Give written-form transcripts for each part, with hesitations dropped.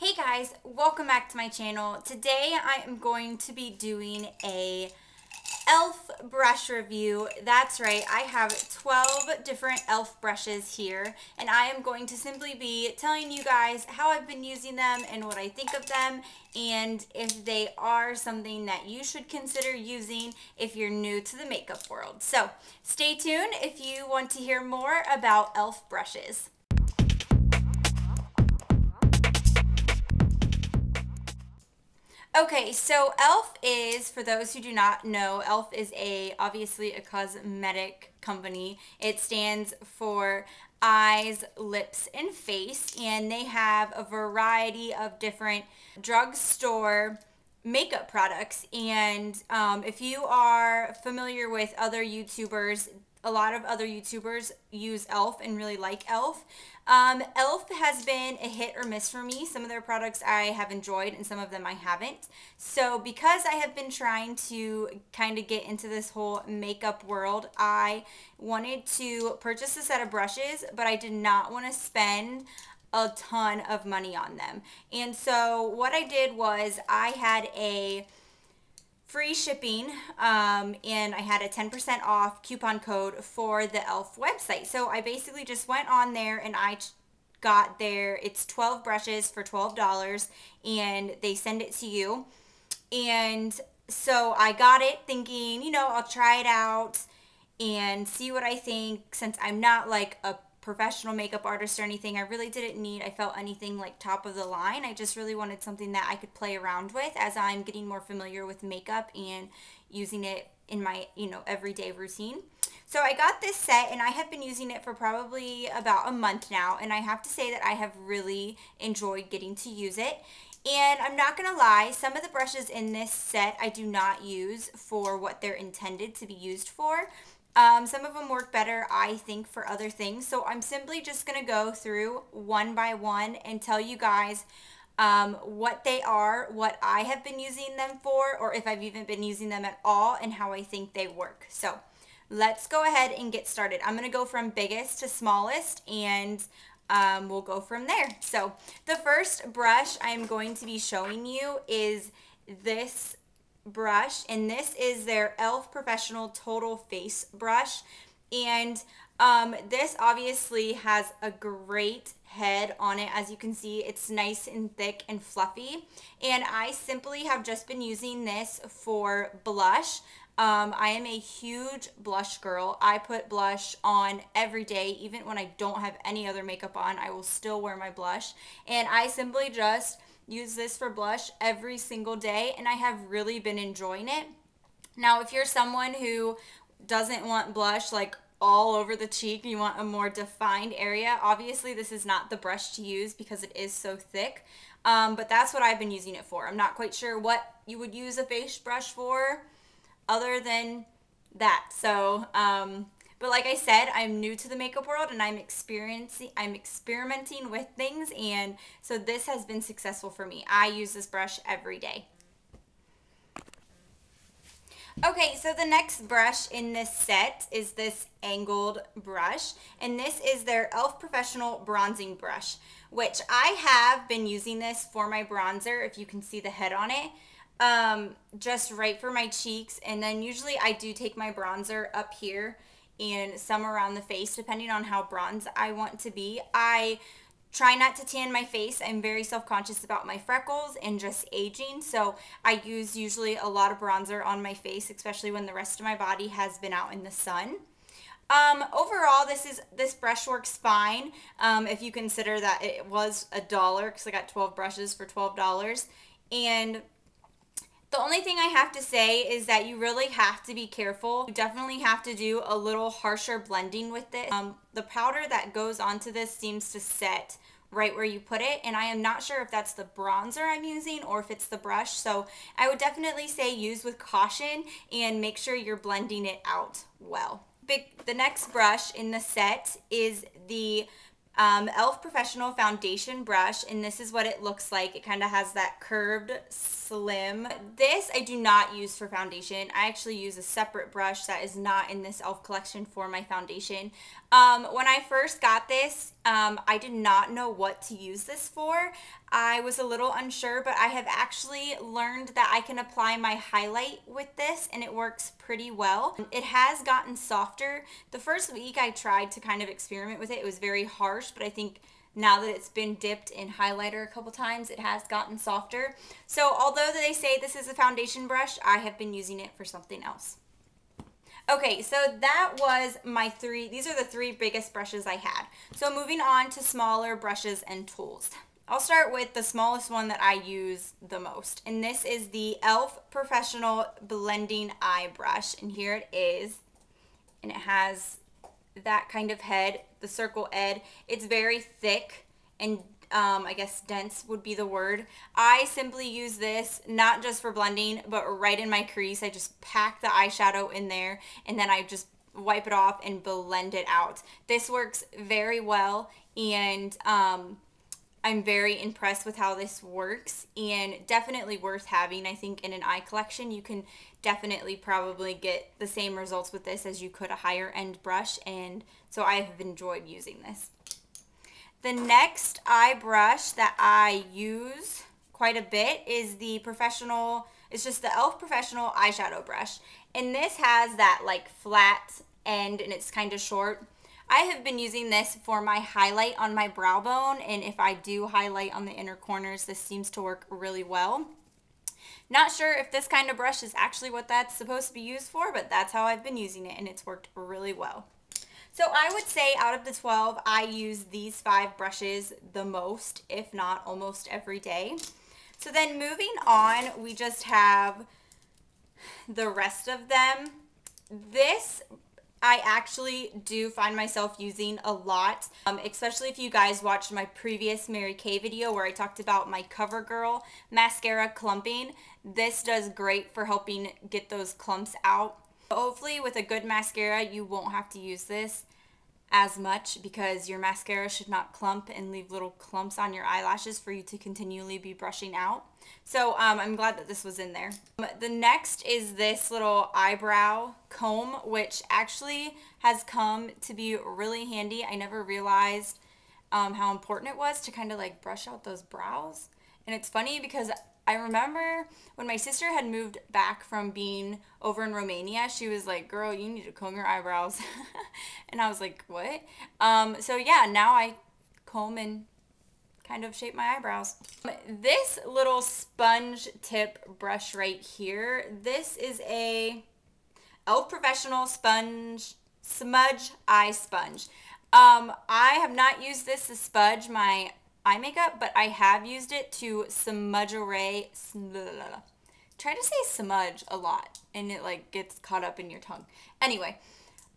Hey guys, welcome back to my channel. Today I am going to be doing a e.l.f. brush review. That's right, I have 12 different e.l.f. brushes here, and I am going to simply be telling you guys how I've been using them and what I think of them, and if they are something that you should consider using if you're new to the makeup world. So stay tuned if you want to hear more about e.l.f. brushes. Okay, so e.l.f. is, for those who do not know, e.l.f. is obviously a cosmetic company. It stands for eyes, lips, and face, and they have a variety of different drugstore makeup products. And if you are familiar with other YouTubers, a lot of other YouTubers use e.l.f. and really like e.l.f. e.l.f. has been a hit or miss for me. Some of their products I have enjoyed and some of them I haven't. So because I have been trying to kind of get into this whole makeup world, I wanted to purchase a set of brushes, but I did not want to spend a ton of money on them. And so what I did was I had a free shipping and I had a 10% off coupon code for the e.l.f. website. So I basically just went on there and I got it's 12 brushes for $12 and they send it to you. And so I got it thinking, I'll try it out and see what I think. Since I'm not like a professional makeup artist or anything, I really didn't need, I felt anything like top of the line. I just really wanted something that I could play around with as I'm getting more familiar with makeup and using it in my, everyday routine. So I got this set and I have been using it for probably about a month now, and I have to say that I have really enjoyed getting to use it. And I'm not gonna lie, some of the brushes in this set I do not use for what they're intended to be used for. Some of them work better, I think, for other things. So I'm simply just going to go through one by one and tell you guys what they are, what I have been using them for, or if I've even been using them at all, and how I think they work. So let's go ahead and get started. I'm going to go from biggest to smallest, and we'll go from there. So the first brush I'm going to be showing you is this brush, and this is their e.l.f. Professional Total Face Brush. And this obviously has a great head on it. As you can see, it's nice and thick and fluffy, and I simply have just been using this for blush. I am a huge blush girl. I put blush on every day. Even when I don't have any other makeup on, I will still wear my blush, and I simply just use this for blush every single day, and I have really been enjoying it. Now, if you're someone who doesn't want blush like all over the cheek, you want a more defined area, obviously this is not the brush to use because it is so thick, but that's what I've been using it for. I'm not quite sure what you would use a face brush for other than that. So but like I said, I'm new to the makeup world and I'm experimenting with things, and so this has been successful for me. I use this brush every day. Okay, so the next brush in this set is this angled brush, and this is their e.l.f. Professional Bronzing Brush, which I have been using this for my bronzer, if you can see the head on it. Just right for my cheeks, and then usually I do take my bronzer up here and some around the face, depending on how bronze I want to be. I try not to tan my face. I'm very self-conscious about my freckles and just aging, so I use usually a lot of bronzer on my face, especially when the rest of my body has been out in the sun. Overall, this brush works fine, if you consider that it was $1, because I got 12 brushes for $12. And the only thing I have to say is that you really have to be careful. You definitely have to do a little harsher blending with this. The powder that goes onto this seems to set right where you put it, and I am not sure if that's the bronzer I'm using or if it's the brush. So I would definitely say use with caution and make sure you're blending it out well. The next brush in the set is the e.l.f. Professional Foundation Brush, and this is what it looks like. It kind of has that curved, slim. This I do not use for foundation. I actually use a separate brush that is not in this e.l.f. collection for my foundation. When I first got this, I did not know what to use this for. I was a little unsure, but I have actually learned that I can apply my highlight with this and it works pretty well. It has gotten softer. The first week I tried to kind of experiment with it. It was very harsh, but I think now that it's been dipped in highlighter a couple times, it has gotten softer. So although they say this is a foundation brush, I have been using it for something else. Okay, so that was these are the three biggest brushes I had. So moving on to smaller brushes and tools. I'll start with the smallest one that I use the most, and this is the e.l.f. Professional Blending Eye Brush, and here it is, and it has that kind of head, the circle head. It's very thick and I guess dense would be the word. I simply use this not just for blending, but right in my crease. I just pack the eyeshadow in there and then I just wipe it off and blend it out. This works very well, and I'm very impressed with how this works, and definitely worth having. I think in an eye collection you can definitely probably get the same results with this as you could a higher end brush, and so I have enjoyed using this. The next eye brush that I use quite a bit is it's just the e.l.f. Professional Eyeshadow Brush. And this has that like flat end and it's kind of short. I have been using this for my highlight on my brow bone, and if I do highlight on the inner corners, this seems to work really well. Not sure if this kind of brush is actually what that's supposed to be used for, but that's how I've been using it and it's worked really well. So I would say out of the 12, I use these 5 brushes the most, if not almost every day. So then moving on, we just have the rest of them. This I actually do find myself using a lot, especially if you guys watched my previous Mary Kay video where I talked about my CoverGirl mascara clumping. This does great for helping get those clumps out. Hopefully with a good mascara you won't have to use this as much, because your mascara should not clump and leave little clumps on your eyelashes for you to continually be brushing out. So I'm glad that this was in there. The next is this little eyebrow comb, which actually has come to be really handy. I never realized how important it was to kind of like brush out those brows. And it's funny because I remember when my sister had moved back from being over in Romania, she was like, girl, you need to comb your eyebrows. And I was like, what? So yeah, now I comb and kind of shape my eyebrows. This little sponge tip brush right here, this is a e.l.f. Professional Smudge Eye Sponge. I have not used this to smudge my eye makeup, but I have used it to smudge away. Try to say smudge a lot and it like gets caught up in your tongue. Anyway,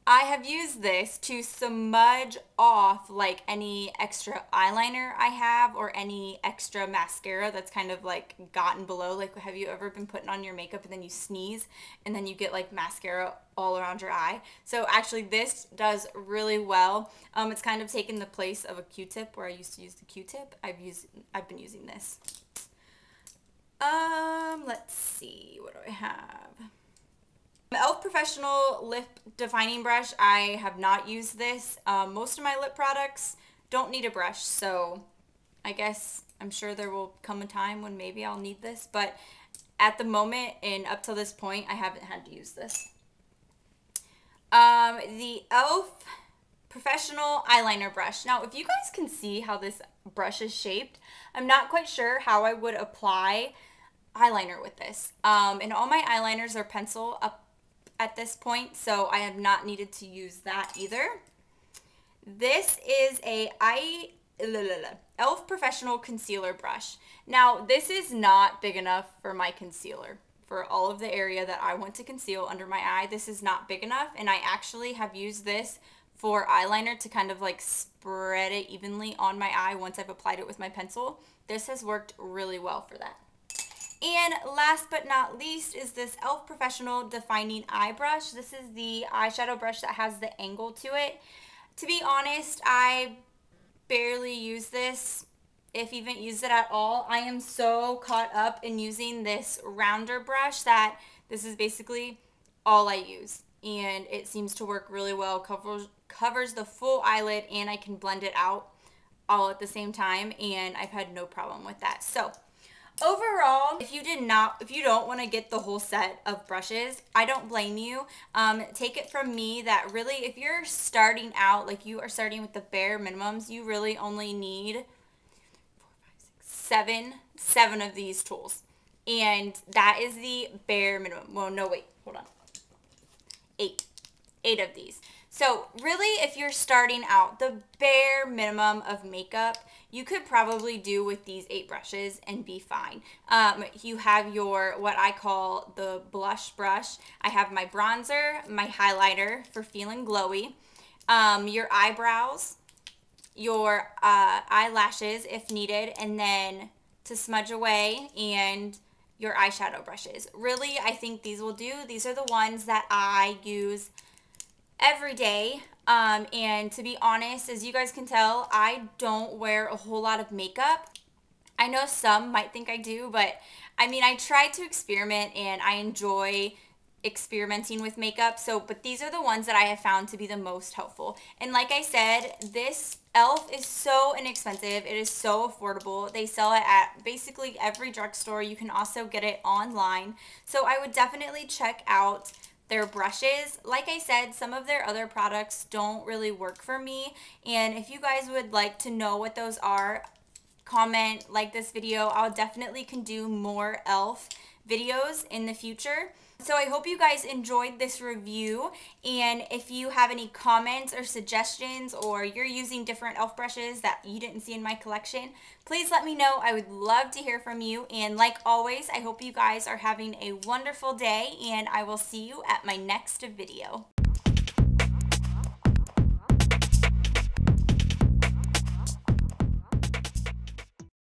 I have used this to smudge off like any extra eyeliner I have or any extra mascara that's kind of like gotten below. Like, have you ever been putting on your makeup and then you sneeze and then you get like mascara all around your eye? So actually this does really well. It's kind of taken the place of a Q-tip where I used to use the Q-tip. I've been using this. Let's see, what do I have? e.l.f. Professional Lip Defining Brush. I have not used this. Most of my lip products don't need a brush, so I guess I'm sure there will come a time when maybe I'll need this, but at the moment and up till this point, I haven't had to use this. The e.l.f. Professional Eyeliner Brush. Now, if you guys can see how this brush is shaped, I'm not quite sure how I would apply eyeliner with this. And all my eyeliners are pencil up at this point, so I have not needed to use that either. This is a e.l.f. Professional Concealer Brush. Now, this is not big enough for my concealer. For all of the area that I want to conceal under my eye, this is not big enough, and I actually have used this for eyeliner to kind of like spread it evenly on my eye once I've applied it with my pencil. This has worked really well for that. And last but not least is this e.l.f. Professional Defining Eye Brush. This is the eyeshadow brush that has the angle to it. To be honest, I barely use this, if even use it at all. I am so caught up in using this rounder brush that this is basically all I use. And it seems to work really well, covers the full eyelid and I can blend it out all at the same time, and I've had no problem with that. So overall, if you don't want to get the whole set of brushes, I don't blame you. Take it from me that really, if you're starting out, like you are starting with the bare minimums, you really only need 7 of these tools. And that is the bare minimum. Well, no, wait, hold on. 8 of these. So really, if you're starting out, the bare minimum of makeup, you could probably do with these 8 brushes and be fine. You have your, what I call the blush brush. I have my bronzer, my highlighter for feeling glowy, your eyebrows, your eyelashes if needed, and then to smudge away, and your eyeshadow brushes. Really, I think these will do. These are the ones that I use every day. And to be honest, as you guys can tell, I don't wear a whole lot of makeup. I know some might think I do, but I mean, I try to experiment and I enjoy experimenting with makeup. But these are the ones that I have found to be the most helpful. And like I said, this e.l.f. is so inexpensive. It is so affordable. They sell it at basically every drugstore. You can also get it online. So I would definitely check out their brushes. Like I said, some of their other products don't really work for me. And if you guys would like to know what those are, comment, like this video. I'll definitely can do more e.l.f. videos in the future. So I hope you guys enjoyed this review, and if you have any comments or suggestions, or you're using different e.l.f. brushes that you didn't see in my collection, please let me know. I would love to hear from you, and like always, I hope you guys are having a wonderful day, and I will see you at my next video.